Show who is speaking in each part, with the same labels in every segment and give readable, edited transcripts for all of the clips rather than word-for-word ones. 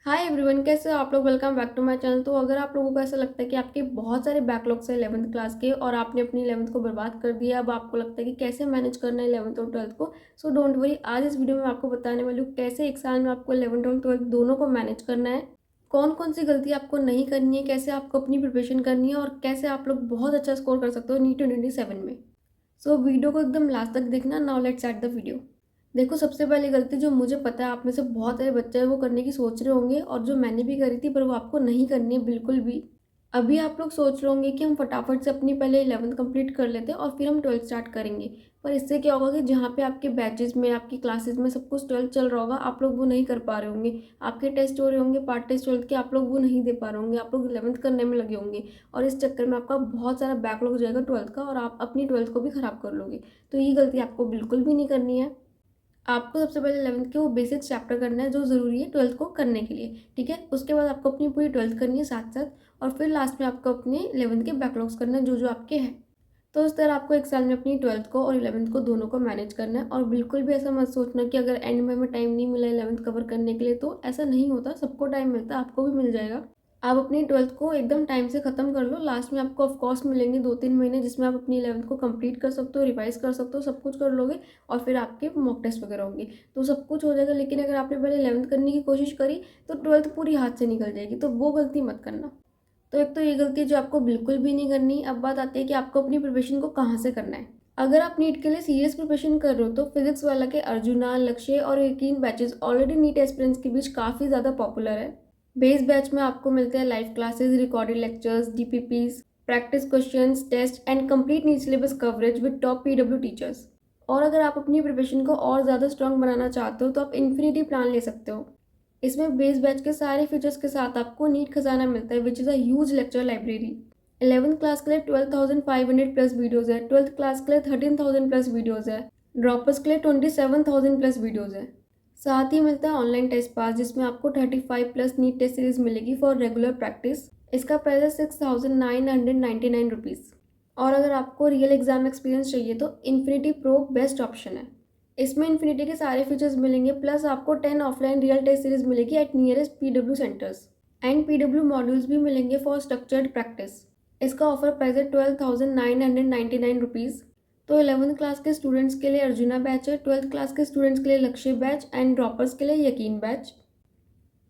Speaker 1: Hi everyone, कैसे हो आप लोग। Welcome back to my channel. तो अगर आप लोगों को ऐसा लगता है कि आपके बहुत सारे बैकलॉग्स है 11th क्लास के और आपने अपनी 11th को बर्बाद कर दिया, अब आपको लगता है कि कैसे मैनेज करना है 11th और 12th को, सो डोंट वरी। आज इस वीडियो में आपको बताने वाली हूँ कैसे एक साल में आपको 11th और 12th दोनों को मैनेज करना है, कौन कौन सी गलती आपको नहीं करनी है, कैसे आपको अपनी प्रिपरेशन करनी है और कैसे आप लोग बहुत अच्छा स्कोर कर सकते हो नीट 2027 में। सो वीडियो को एकदम लास्ट तक देखना। Now let's start the video. देखो, सबसे पहली गलती जो मुझे पता है आप में से बहुत सारे बच्चे हैं वो करने की सोच रहे होंगे और जो मैंने भी करी थी, पर वो आपको नहीं करनी है बिल्कुल भी। अभी आप लोग सोच रहे होंगे कि हम फटाफट से अपनी पहले 11th कंप्लीट कर लेते हैं और फिर हम 12th स्टार्ट करेंगे। पर इससे क्या होगा कि जहाँ पे आपके बैचेस में, आपकी क्लासेस में सब कुछ 12th चल रहा होगा, आप लोग वो नहीं कर पा रहे होंगे। आपके टेस्ट हो रहे होंगे, पार्ट टेस्ट 12th के, आप लोग वो नहीं दे पा रहे होंगे, आप लोग 11th करने में लगे होंगे और इस चक्कर में आपका बहुत सारा बैकलॉग हो जाएगा 12th का और आप अपनी 12th को भी ख़राब कर लोगे। तो ये गलती आपको बिल्कुल भी नहीं करनी है। आपको सबसे पहले 11th के वो बेसिक चैप्टर करना है जो ज़रूरी है 12th को करने के लिए, ठीक है। उसके बाद आपको अपनी पूरी 12th करनी है साथ साथ, और फिर लास्ट में आपको अपने 11th के बैकलॉग्स करना है जो जो आपके हैं। तो इस तरह आपको एक साल में अपनी 12th को और 11th को दोनों को मैनेज करना है। और बिल्कुल भी ऐसा मत सोचना कि अगर एंड में हमें टाइम नहीं मिला 11th कवर करने के लिए, तो ऐसा नहीं होता। सबको टाइम मिलता है, आपको भी मिल जाएगा। आप अपनी 12th को एकदम टाइम से ख़त्म कर लो। लास्ट में आपको ऑफ कोर्स मिलेंगे 2-3 महीने जिसमें आप अपनी 11th को कंप्लीट कर सकते हो, रिवाइज कर सकते हो, सब कुछ कर लोगे और फिर आपके मॉक टेस्ट वगैरह होंगे, तो सब कुछ हो जाएगा। लेकिन अगर आपने पहले 11th करने की कोशिश करी तो 12th पूरी हाथ से निकल जाएगी, तो वो गलती मत करना। तो एक तो ये गलती है जो आपको बिल्कुल भी नहीं करनी। अब बात आती है कि आपको अपनी प्रिपरेशन को कहाँ से करना है। अगर आप नीट के लिए सीरियस प्रिपरेशन कर रहे हो तो फिजिक्स वाला के अर्जुना, लक्ष्य और यकीन बैचेस ऑलरेडी नीट एस्पिरेंट्स के बीच काफ़ी ज़्यादा पॉपुलर है। बेस बैच में आपको मिलते हैं live classes, recorded lectures, DPPs, practice questions, test and complete NEET syllabus coverage with top PW teachers. और अगर आप अपनी प्रिपरेशन को और ज़्यादा स्ट्रॉन्ग बनाना चाहते हो तो आप इन्फिनिटी प्लान ले सकते हो। इसमें बेस बैच के सारे फीचर्स के साथ आपको नीट खजाना मिलता है, which is a huge lecture library. 11th class के लिए 12,500 प्लस वीडियोज़ है, 12th क्लास के लिए 13,000 प्लस वीडियोज़ है, ड्रॉपर्स के लिए 27,000 प्लस वीडियोज़ है। साथ ही मिलता है ऑनलाइन टेस्ट पास जिसमें आपको 35 प्लस नीट टेस्ट सीरीज मिलेगी फॉर रेगुलर प्रैक्टिस। इसका प्राइस है 6,999 रुपीज़। और अगर आपको रियल एग्जाम एक्सपीरियंस चाहिए तो इन्फिनिटी प्रो बेस्ट ऑप्शन है। इसमें इन्फिनिटी के सारे फीचर्स मिलेंगे, प्लस आपको 10 ऑफलाइन रियल टेस्ट सीरीज मिलेगी at nearest PW centres and PW modules भी मिलेंगे फॉर स्ट्रक्चर्ड प्रैक्टिस। इसका ऑफर प्राइस है 12,999 रुपीज़। तो 11th क्लास के स्टूडेंट्स के लिए अर्जुना बैच है, 12th क्लास के स्टूडेंट्स के लिए लक्ष्य बैच एंड ड्रॉपर्स के लिए यकीन बैच।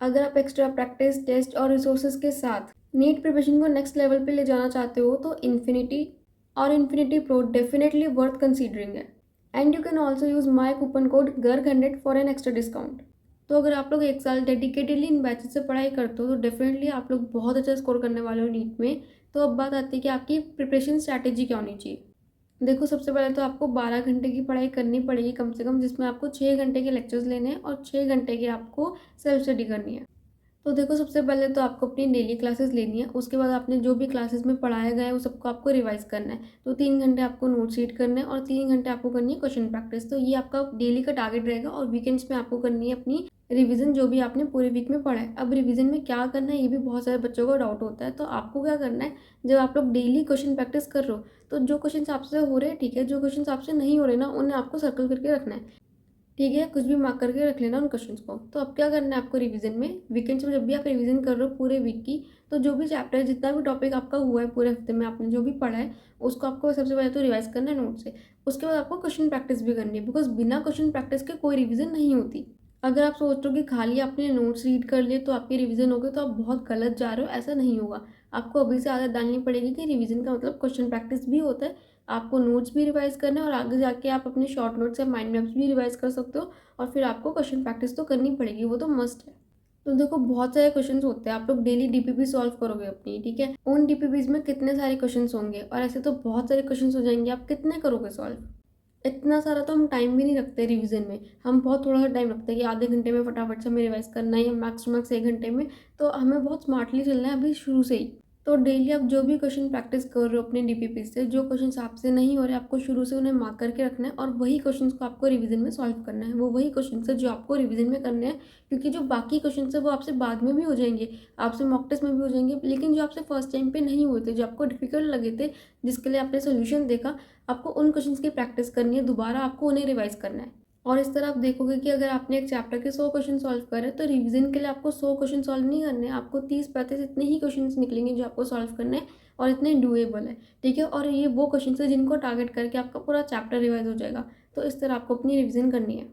Speaker 1: अगर आप एक्स्ट्रा प्रैक्टिस, टेस्ट और रिसोर्सेज के साथ नीट प्रिपरेशन को नेक्स्ट लेवल पे ले जाना चाहते हो तो इन्फिनिटी और infinity pro definitely worth considering है। And you can also use my coupon code GARG100 for an extra discount. तो अगर आप लोग एक साल डेडिकेटेडली इन बैचेस से पढ़ाई करते हो तो डेफिनेटली आप लोग बहुत अच्छा स्कोर करने वाले हो नीट में। तो अब बात आती है कि आपकी प्रिपरेशन स्ट्रैटेजी क्या होनी चाहिए। देखो, सबसे पहले तो आपको 12 घंटे की पढ़ाई करनी पड़ेगी कम से कम, जिसमें आपको 6 घंटे के लेक्चर्स लेने हैं और 6 घंटे की आपको सेल्फ स्टडी करनी है। तो देखो, सबसे पहले तो आपको अपनी डेली क्लासेस लेनी है। उसके बाद आपने जो भी क्लासेस में पढ़ाया गया है वो सबको आपको रिवाइज करना है। तो 3 घंटे आपको नोट्स रीड करने हैं और 3 घंटे आपको करनी है क्वेश्चन प्रैक्टिस। तो ये आपका डेली का टारगेट रहेगा और वीकेंड्स में आपको करनी है अपनी रिवीजन जो भी आपने पूरे वीक में पढ़ा है। अब रिवीजन में क्या करना है ये भी बहुत सारे बच्चों को डाउट होता है। तो आपको क्या करना है, जब आप लोग डेली क्वेश्चन प्रैक्टिस कर रहे हो तो जो क्वेश्चन आपसे हो रहे हैं ठीक है, जो क्वेश्चन आपसे नहीं हो रहे ना उन्हें आपको सर्कल करके रखना है, ठीक है। कुछ भी मार्क करके रख लेना उन क्वेश्चंस को। तो अब क्या करना है आपको रिवीजन में, वीकेंड्स में जब भी आप रिवीजन कर रहे हो पूरे वीक की, तो जो भी चैप्टर, जितना भी टॉपिक आपका हुआ है पूरे हफ्ते में, आपने जो भी पढ़ा है उसको आपको सबसे पहले तो रिवाइज करना है नोट से। उसके बाद आपको क्वेश्चन प्रैक्टिस भी करनी है, बिकॉज बिना क्वेश्चन प्रैक्टिस के कोई रिविजन नहीं होती। अगर आप सोच रहे हो कि खाली आपने नोट्स रीड कर लिए तो आपकी रिवीजन हो गई, तो आप बहुत गलत जा रहे हो। ऐसा नहीं होगा। आपको अभी से आदत डालनी पड़ेगी कि रिवीजन का मतलब क्वेश्चन प्रैक्टिस भी होता है। आपको नोट्स भी रिवाइज करना है और आगे जाके आप अपने शॉर्ट नोट्स या माइंड मैप्स भी रिवाइज कर सकते हो। और फिर आपको क्वेश्चन प्रैक्टिस तो करनी पड़ेगी, वो तो मस्ट है। तो देखो, बहुत सारे क्वेश्चंस होते हैं, आप लोग डेली डीपीपी सॉल्व करोगे अपनी, ठीक है। उन डीपीपीज में कितने सारे क्वेश्चंस होंगे और ऐसे तो बहुत सारे क्वेश्चंस हो जाएंगे, आप कितने करोगे सॉल्व। इतना सारा तो हम टाइम भी नहीं रखते रिवीजन में। हम बहुत थोड़ा सा टाइम रखते हैं कि आधे घंटे में फटाफट से हमें रिवाइज करना है या मैक्स टू मैक्स 1 घंटे में। तो हमें बहुत स्मार्टली चलना है अभी शुरू से ही। तो डेली आप जो भी क्वेश्चन प्रैक्टिस कर रहे हो अपने डीपीपी से, जो क्वेश्चंस आपसे नहीं हो रहे आपको शुरू से उन्हें मार्क करके रखना है और वही क्वेश्चंस को आपको रिवीजन में सॉल्व करना है। वो वही क्वेश्चन है जो आपको रिवीजन में करने हैं, क्योंकि जो बाकी क्वेश्चन है वो आपसे बाद में भी हो जाएंगे, आपसे मॉक टेस्ट में भी हो जाएंगे। लेकिन जो आपसे फर्स्ट टाइम पे नहीं हुए थे, जो आपको डिफिकल्ट लगे थे, जिसके लिए आपने सोल्यूशन देखा, आपको उन क्वेश्चंस की प्रैक्टिस करनी है, दोबारा आपको उन्हें रिवाइज करना है। और इस तरह आप देखोगे कि अगर आपने एक चैप्टर के 100 क्वेश्चन सॉल्व करे तो रिवीजन के लिए आपको 100 क्वेश्चन सॉल्व नहीं करने हैं, आपको 30-35 इतने ही क्वेश्चंस निकलेंगे जो आपको सॉल्व करने हैं और इतने डूएबल है, ठीक है। और ये वो क्वेश्चन है जिनको टारगेट करके आपका पूरा चैप्टर रिवाइज हो जाएगा। तो इस तरह आपको अपनी रिविजन करनी है।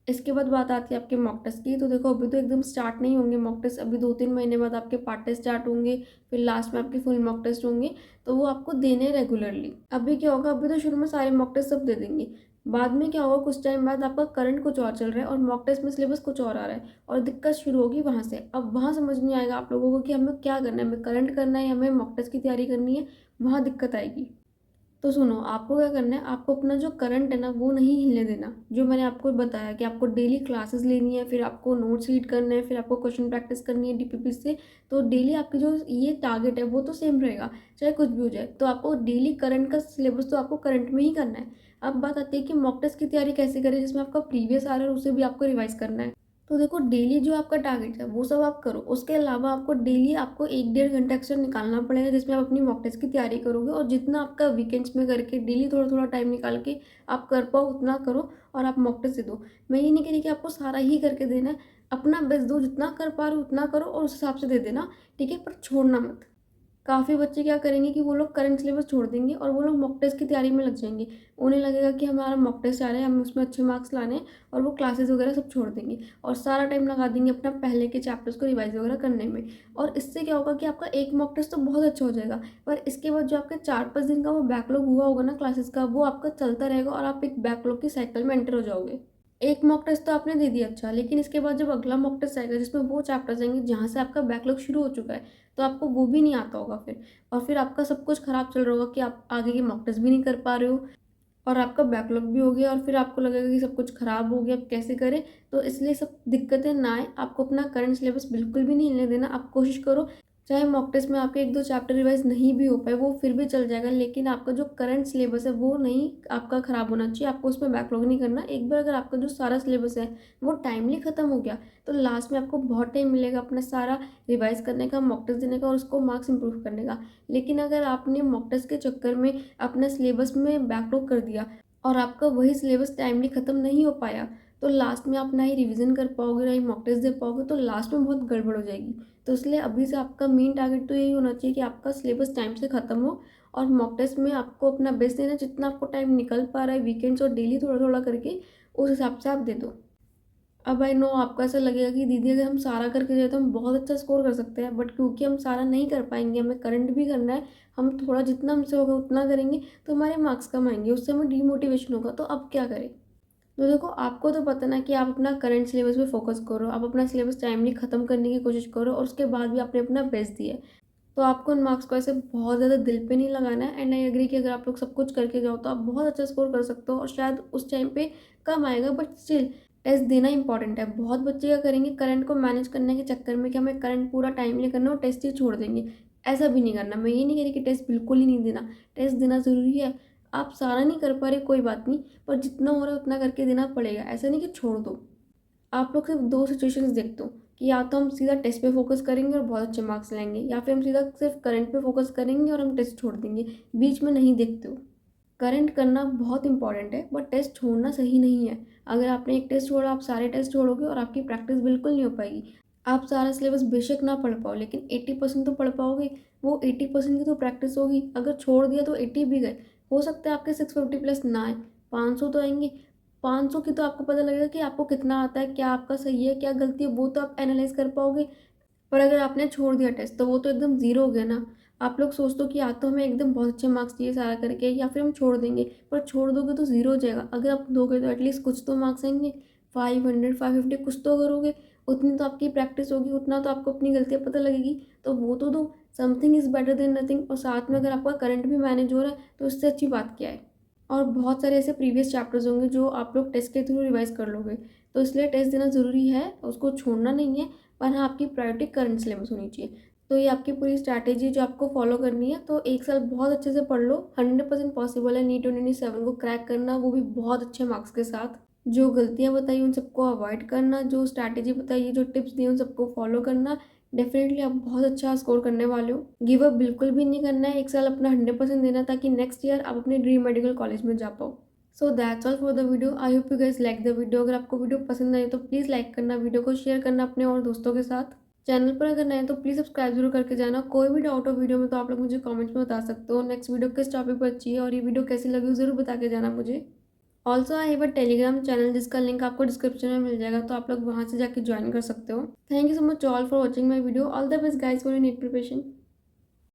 Speaker 1: इसके बाद बात आती है आपके मॉक टेस्ट की। तो देखो अभी तो एकदम स्टार्ट नहीं होंगे मॉक टेस्ट, अभी 2-3 महीने बाद आपके पार्ट टेस्ट स्टार्ट होंगे, फिर लास्ट में आपके फुल मॉक टेस्ट होंगे। तो वो आपको देने हैं रेगुलरली। अभी क्या होगा, अभी तो शुरू में सारे मॉक टेस्ट सब दे देंगे, बाद में क्या होगा, कुछ टाइम बाद आपका करंट कुछ और चल रहा है और मॉक टेस्ट में सिलेबस कुछ और आ रहा है और दिक्कत शुरू होगी वहाँ से। अब वहाँ समझ नहीं आएगा आप लोगों को कि हमें क्या करना है, हमें करंट करना है या हमें मॉक टेस्ट की तैयारी करनी है, वहाँ दिक्कत आएगी। तो सुनो, आपको क्या करना है, आपको अपना जो करंट है ना वो नहीं हिलने देना। जो मैंने आपको बताया कि आपको डेली क्लासेस लेनी है, फिर आपको नोट्स रीड करना है, फिर आपको क्वेश्चन प्रैक्टिस करनी है डीपीपी से। तो डेली आपकी जो ये टारगेट है वो तो सेम रहेगा, चाहे कुछ भी हो जाए। तो आपको डेली करंट का सिलेबस तो आपको करंट में ही करना है। अब बात आती है कि मॉक टेस्ट की तैयारी कैसे करें, जिसमें आपका प्रीवियस आ रहा है उसे भी आपको रिवाइज करना है। तो देखो डेली जो आपका टारगेट है वो सब आप करो, उसके अलावा आपको डेली आपको 1-1.5 घंटा एक्स्ट्रा निकालना पड़ेगा जिसमें आप अपनी मॉक टेस्ट की तैयारी करोगे। और जितना आपका वीकेंड्स में करके डेली थोड़ा थोड़ा टाइम निकाल के आप कर पाओ उतना करो और आप मॉक टेस्ट दे दो। मैं ये नहीं कह रही कि आपको सारा ही करके देना है, अपना बेस्ट दो, जितना कर पा रहे हो उतना करो और उस हिसाब से दे देना, ठीक है, पर छोड़ना मत। काफ़ी बच्चे क्या करेंगे कि वो लोग करंट सिलेबस छोड़ देंगे और वो लोग मॉक टेस्ट की तैयारी में लग जाएंगे। उन्हें लगेगा कि हमारा मॉक टेस्ट आ रहा है, हमें उसमें अच्छे मार्क्स लाने हैं, और वो क्लासेस वगैरह सब छोड़ देंगे और सारा टाइम लगा देंगे अपना पहले के चैप्टर्स को रिवाइज वगैरह करने में। और इससे क्या होगा कि आपका एक मॉक टेस्ट तो बहुत अच्छा हो जाएगा, पर इसके बाद जो आपके 4-5 दिन का वो बैकलॉग हुआ होगा ना क्लासेस का, वो आपका चलता रहेगा और आप एक बैकलॉग की साइकिल में एंटर हो जाओगे। एक मॉक टेस्ट तो आपने दे दिया, अच्छा, लेकिन इसके बाद जब अगला मॉक टेस्ट आएगा जिसमें वो चैप्टर्स आएंगे जहाँ से आपका बैकलॉग शुरू हो चुका है, तो आपको वो भी नहीं आता होगा फिर। और फिर आपका सब कुछ खराब चल रहा होगा कि आप आगे के मॉक टेस्ट भी नहीं कर पा रहे हो और आपका बैकलॉग भी हो गया और फिर आपको लगेगा कि सब कुछ खराब हो गया, अब कैसे करें। तो इसलिए सब दिक्कतें ना आए, आपको अपना करंट सिलेबस बिल्कुल भी नहीं हिलने देना। आप कोशिश करो, चाहे मॉक टेस्ट में आपके 1-2 चैप्टर रिवाइज नहीं भी हो पाए वो फिर भी चल जाएगा, लेकिन आपका जो करंट सिलेबस है वो नहीं आपका ख़राब होना चाहिए। आपको उसमें बैकलॉग नहीं करना। एक बार अगर आपका जो सारा सिलेबस है वो टाइमली ख़त्म हो गया तो लास्ट में आपको बहुत टाइम मिलेगा अपना सारा रिवाइज करने का, मॉक टेस्ट देने का और उसको मार्क्स इंप्रूव करने का। लेकिन अगर आपने मॉक टेस्ट के चक्कर में अपना सिलेबस में बैकलॉग कर दिया और आपका वही सिलेबस टाइमली ख़त्म नहीं हो पाया, तो लास्ट में आप ना ही रिवीजन कर पाओगे ना ही मॉक टेस्ट दे पाओगे, तो लास्ट में बहुत गड़बड़ हो जाएगी। तो इसलिए अभी से आपका मेन टारगेट तो यही होना चाहिए कि आपका सिलेबस टाइम से ख़त्म हो और मॉक टेस्ट में आपको अपना बेस्ट देना, जितना आपको टाइम निकल पा रहा है वीकेंड्स और डेली थोड़ा थोड़ा करके, उस हिसाब से आप दे दो। अब आई नो आपको ऐसा लगेगा कि दीदी अगर हम सारा करके जाए तो हम बहुत अच्छा स्कोर कर सकते हैं, बट क्योंकि हम सारा नहीं कर पाएंगे, हमें करंट भी करना है, हम थोड़ा जितना हमसे होगा उतना करेंगे तो हमारे मार्क्स कम आएंगे, उससे हमें डीमोटिवेशन होगा। तो अब क्या करें। तो देखो आपको तो पता ना कि आप अपना करंट सिलेबस पे फोकस करो, आप अपना सिलेबस टाइमली ख़त्म करने की कोशिश करो और उसके बाद भी आपने अपना बेस्ट दिया है। तो आपको उन मार्क्स को ऐसे बहुत ज़्यादा दिल पे नहीं लगाना है। एंड आई एग्री कि अगर आप लोग सब कुछ करके जाओ तो आप बहुत अच्छा स्कोर कर सकते हो और शायद उस टाइम पे कम आएगा, बट स्टिल टेस्ट देना इंपॉर्टेंट है। बहुत बच्चे क्या करेंगे, करंट को मैनेज करने के चक्कर में कि हमें करंट पूरा टाइमली करना और टेस्ट ही छोड़ देंगे। ऐसा भी नहीं करना। मैं ये नहीं कह रही कि टेस्ट बिल्कुल ही नहीं देना, टेस्ट देना ज़रूरी है। आप सारा नहीं कर पा रहे कोई बात नहीं, पर जितना हो रहा है उतना करके देना पड़ेगा, ऐसा नहीं कि छोड़ दो। आप लोग सिर्फ दो सिचुएशंस देखते हो कि या तो हम सीधा टेस्ट पे फोकस करेंगे और बहुत अच्छे मार्क्स लाएंगे, या फिर हम सीधा सिर्फ करंट पे फोकस करेंगे और हम टेस्ट छोड़ देंगे। बीच में नहीं देखते हो। करंट करना बहुत इंपॉर्टेंट है, बट टेस्ट छोड़ना सही नहीं है। अगर आपने एक टेस्ट छोड़ा, आप सारे टेस्ट छोड़ोगे और आपकी प्रैक्टिस बिल्कुल नहीं हो पाएगी। आप सारा सिलेबस बेशक ना पढ़ पाओ, लेकिन 80% तो पढ़ पाओगे। वो 80% की तो प्रैक्टिस होगी। अगर छोड़ दिया तो 80 भी गए। हो सकता है आपके 650 प्लस ना आए, 500 तो आएंगे। 500 की तो आपको पता लगेगा कि आपको कितना आता है, क्या आपका सही है क्या गलती है, वो तो आप एनालाइज कर पाओगे। पर अगर आपने छोड़ दिया टेस्ट तो वो तो एकदम ज़ीरो हो गया ना। आप लोग सोचते हो कि या तो हमें एकदम बहुत अच्छे मार्क्स चाहिए सारा करके, या फिर हम छोड़ देंगे, पर छोड़ दोगे तो ज़ीरो हो जाएगा। अगर आप दोगे तो एटलीस्ट कुछ तो मार्क्स आएंगे, 500 550 कुछ तो करोगे। उतनी तो आपकी प्रैक्टिस होगी, उतना तो आपको अपनी गलतियाँ पता लगेगी, तो वो तो दो। Something is better than nothing. और साथ में अगर आपका करंट भी मैनेज हो रहा है तो इससे अच्छी बात क्या है। और बहुत सारे ऐसे प्रीवियस चैप्टर्स होंगे जो आप लोग टेस्ट के थ्रू रिवाइज कर लोगे। तो इसलिए टेस्ट देना ज़रूरी है, उसको छोड़ना नहीं है, पर हाँ आपकी प्रायोरिटी करंट सिलेबस होनी चाहिए। तो ये आपकी पूरी स्ट्रैटेजी जो आपको फॉलो करनी है। तो एक साल बहुत अच्छे से पढ़ लो, 100% पॉसिबल है नीट 2027 को क्रैक करना, वो भी बहुत अच्छे मार्क्स के साथ। जो गलतियाँ बताई उन सबको अवॉइड करना, जो स्ट्रैटेजी बताई, जो टिप्स दी उन सबको फॉलो करना। डेफिनेटली आप बहुत अच्छा स्कोर करने वाले हो। गिव अप बिल्कुल भी नहीं करना है, एक साल अपना 100% देना ताकि नेक्स्ट ईयर आप अपने ड्रीम मेडिकल कॉलेज में जा पाओ। So that's all for the video. I hope you guys like the video. अगर आपको वीडियो पसंद आई तो प्लीज़ लाइक करना, वीडियो को शेयर करना अपने और दोस्तों के साथ। चैनल पर अगर नए हैं तो प्लीज़ सब्सक्राइब जरूर करके जाना। कोई भी डाउट हो वीडियो में तो आप लोग मुझे कमेंट्स में बता सकते हो। नेक्स्ट वीडियो किस टॉपिक पर चाहिए और ये वीडियो कैसी लगी ज़रूर बता के जाना मुझे। Also I have a Telegram channel जिसका लिंक आपको डिस्क्रिप्शन में मिल जाएगा, तो आप लोग वहाँ से जाके ज्वाइन कर सकते हो। Thank you so much all for watching my video. All the best guys for your NEET preparation.